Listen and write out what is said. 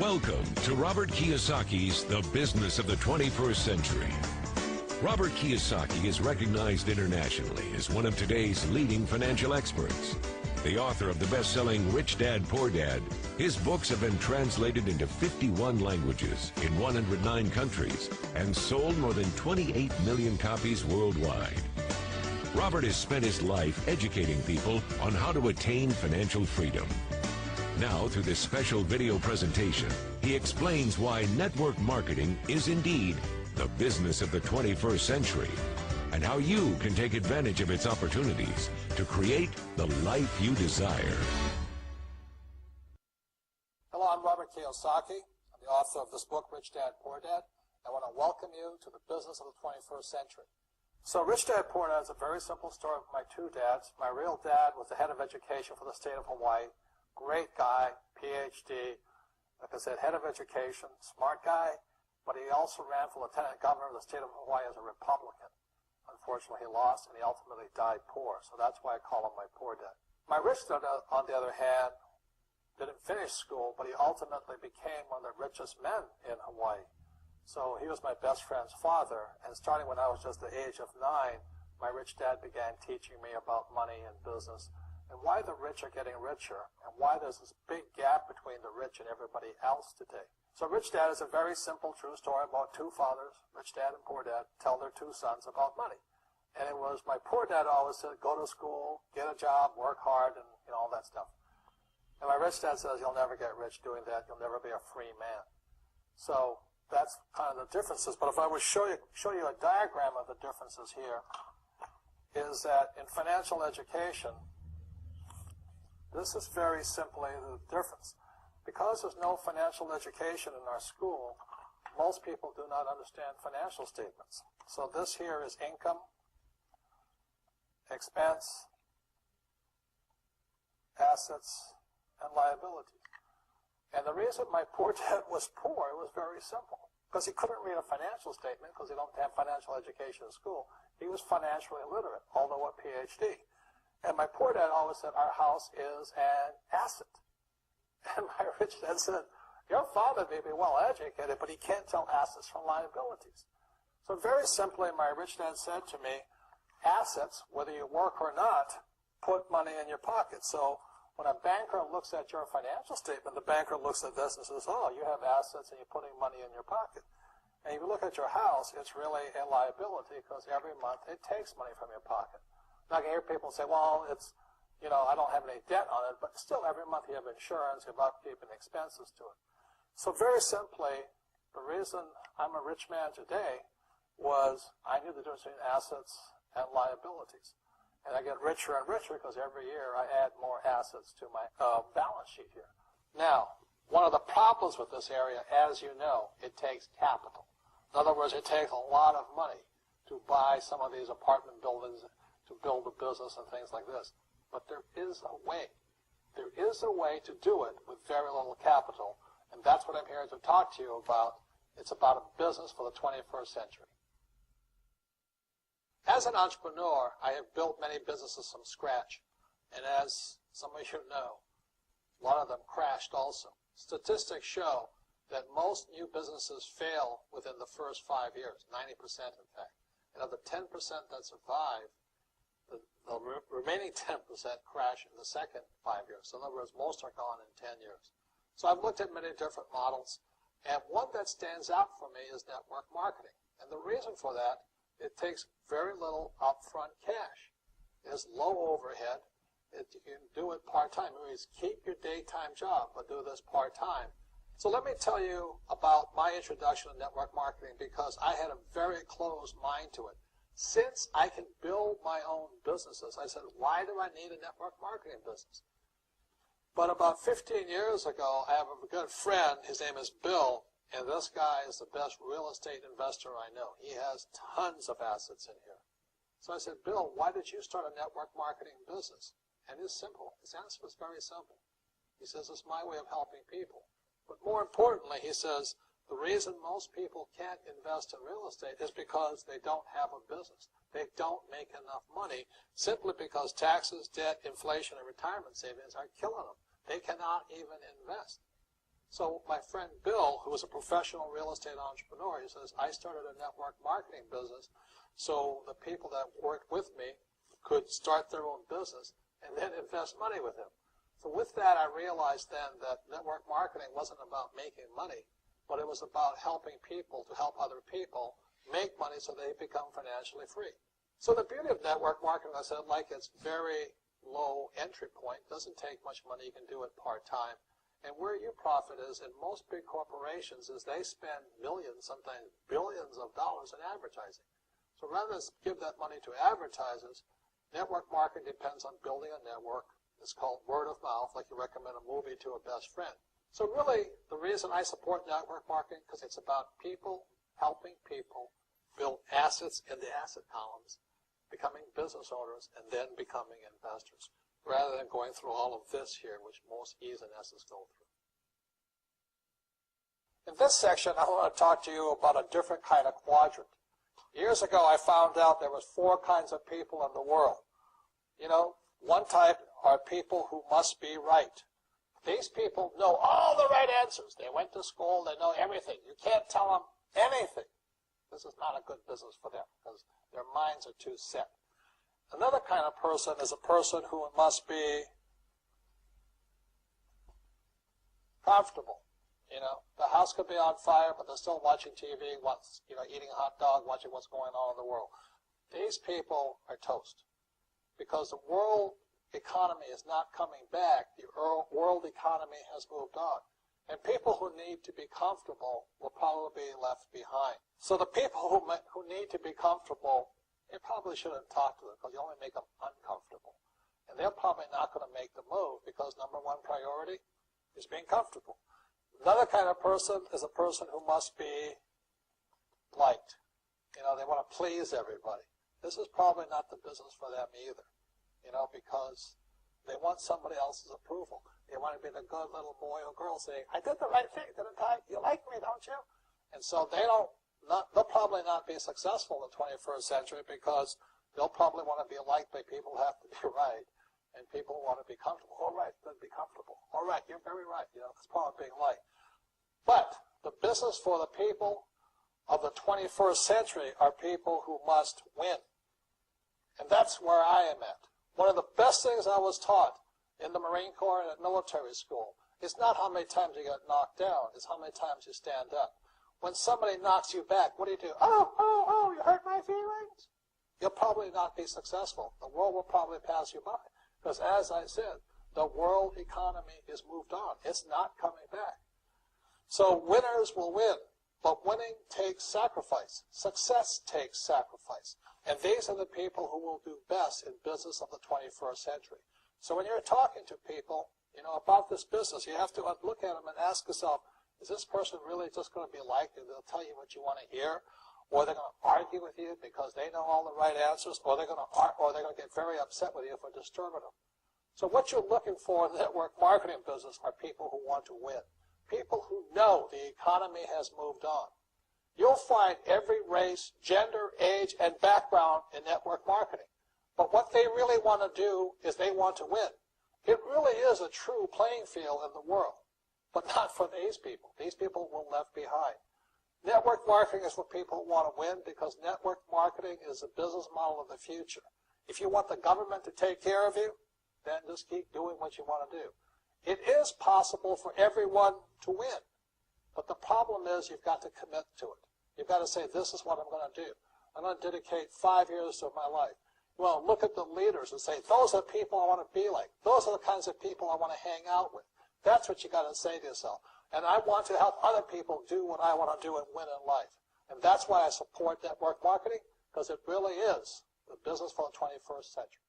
Welcome to Robert Kiyosaki's The Business of the 21st Century. Robert Kiyosaki is recognized internationally as one of today's leading financial experts. The author of the best-selling Rich Dad, Poor Dad, his books have been translated into 51 languages in 109 countries and sold more than 28 million copies worldwide. Robert has spent his life educating people on how to attain financial freedom. Now, through this special video presentation, he explains why network marketing is indeed the business of the 21st century and how you can take advantage of its opportunities to create the life you desire. Hello, I'm Robert Kiyosaki. I'm the author of this book, Rich Dad, Poor Dad. I want to welcome you to the business of the 21st century. So Rich Dad, Poor Dad is a very simple story of my two dads. My real dad was the head of education for the state of Hawaii. Great guy, PhD, like I said, head of education, smart guy, but he also ran for lieutenant governor of the state of Hawaii as a Republican. Unfortunately, he lost, and he ultimately died poor, so that's why I call him my poor dad. My rich dad, on the other hand, didn't finish school, but he ultimately became one of the richest men in Hawaii. So he was my best friend's father, and starting when I was just the age of 9, my rich dad began teaching me about money and business, and why the rich are getting richer, and why there's this big gap between the rich and everybody else today. So Rich Dad is a very simple, true story about two fathers, Rich Dad and Poor Dad, tell their two sons about money. And it was my poor dad always said, go to school, get a job, work hard, and all that stuff. And my rich dad says, you'll never get rich doing that, you'll never be a free man. So that's kind of the differences. But if I would show you a diagram of the differences here, is that in financial education, this is very simply the difference. Because there's no financial education in our school, most people do not understand financial statements. So this here is income, expense, assets, and liabilities. And the reason my poor dad was poor was very simple. Because he couldn't read a financial statement because he don't have financial education in school. He was financially illiterate, although a PhD. And my poor dad always said, our house is an asset. And my rich dad said, your father may be well educated, but he can't tell assets from liabilities. So very simply, my rich dad said to me, assets, whether you work or not, put money in your pocket. So when a banker looks at your financial statement, the banker looks at this and says, oh, you have assets and you're putting money in your pocket. And if you look at your house, it's really a liability because every month it takes money from your pocket. Now, I can hear people say, well, it's, I don't have any debt on it, but still every month you have insurance, you have upkeep and expenses to it. So very simply, the reason I'm a rich man today was I knew the difference between assets and liabilities. And I get richer and richer because every year I add more assets to my balance sheet here. Now, one of the problems with this area, as you know, it takes capital. In other words, it takes a lot of money to buy some of these apartment buildings, to build a business and things like this. But there is a way. There is a way to do it with very little capital, and that's what I'm here to talk to you about. It's about a business for the 21st century. As an entrepreneur, I have built many businesses from scratch, and as some of you know, a lot of them crashed also. Statistics show that most new businesses fail within the first 5 years, 90% in fact. And of the 10% that survive, the remaining 10% crash in the second 5 years. So in other words, most are gone in 10 years. So I've looked at many different models, and one that stands out for me is network marketing. And the reason for that, it takes very little upfront cash. It is low overhead. You can do it part-time. It means keep your daytime job, but do this part-time. So let me tell you about my introduction to network marketing because I had a very closed mind to it. Since I can build my own businesses, I said, why do I need a network marketing business? But about 15 years ago, I have a good friend, his name is Bill, and this guy is the best real estate investor I know. He has tons of assets in here. So I said, Bill, why did you start a network marketing business? And it's simple. His answer was very simple. He says, it's my way of helping people. But more importantly, he says, the reason most people can't invest in real estate is because they don't have a business. They don't make enough money simply because taxes, debt, inflation, and retirement savings are killing them. They cannot even invest. So my friend Bill, who was a professional real estate entrepreneur, he says, I started a network marketing business so the people that worked with me could start their own business and then invest money with him. So with that, I realized then that network marketing wasn't about making money, but it was about helping people to help other people make money so they become financially free. So the beauty of network marketing, I said, like it's very low entry point, doesn't take much money, you can do it part-time. And where you profit is in most big corporations is they spend millions, sometimes billions of dollars in advertising. So rather than give that money to advertisers, network marketing depends on building a network. It's called word of mouth, like you recommend a movie to a best friend. So really, the reason I support network marketing, because it's about people helping people build assets in the asset columns, becoming business owners, and then becoming investors, rather than going through all of this here, which most E's and S's go through. In this section, I want to talk to you about a different kind of quadrant. Years ago, I found out there was 4 kinds of people in the world. You know, one type are people who must be right. These people know all the right answers. They went to school, they know everything. You can't tell them anything. This is not a good business for them because their minds are too set. Another kind of person is a person who must be comfortable. You know, the house could be on fire, but they're still watching TV, eating a hot dog, watching what's going on in the world. These people are toast because the world economy is not coming back. The world economy has moved on. And people who need to be comfortable will probably be left behind. So the people who need to be comfortable, you probably shouldn't talk to them because you only make them uncomfortable. And they're probably not going to make the move because number one priority is being comfortable. Another kind of person is a person who must be liked. You know, they want to please everybody. This is probably not the business for them either, you know, because they want somebody else's approval. They want to be the good little boy or girl saying, I did the right thing, didn't I? You like me, don't you? And so they'll probably not be successful in the 21st century because they'll probably want to be liked by people who have to be right. And people want to be comfortable. All right, then be comfortable. All right, you're very right. You know, it's part of being liked. But the business for the people of the 21st century are people who must win. And that's where I am at. One of the best things I was taught in the Marine Corps and at military school is not how many times you get knocked down, it's how many times you stand up. When somebody knocks you back, what do you do? Oh, you hurt my feelings. You'll probably not be successful. The world will probably pass you by. Because as I said, the world economy is moved on. It's not coming back. So winners will win, but winning takes sacrifice. Success takes sacrifice. And these are the people who will do best in business of the 21st century. So when you're talking to people, you know, about this business, you have to look at them and ask yourself, is this person really just going to be liked and they'll tell you what you want to hear? Or they're going to argue with you because they know all the right answers, or they're going to get very upset with you for disturbing them. So what you're looking for in the network marketing business are people who want to win, people who know the economy has moved on. You'll find every race, gender, age, and background in network marketing. But what they really want to do is they want to win. It really is a true playing field in the world, but not for these people. These people will left behind. Network marketing is for people who want to win because network marketing is a business model of the future. If you want the government to take care of you, then just keep doing what you want to do. It is possible for everyone to win, but the problem is you've got to commit to it. You've got to say, this is what I'm going to do. I'm going to dedicate 5 years of my life. Well, look at the leaders and say, those are the people I want to be like. Those are the kinds of people I want to hang out with. That's what you got to say to yourself. And I want to help other people do what I want to do and win in life. And that's why I support network marketing, because it really is the business for the 21st century.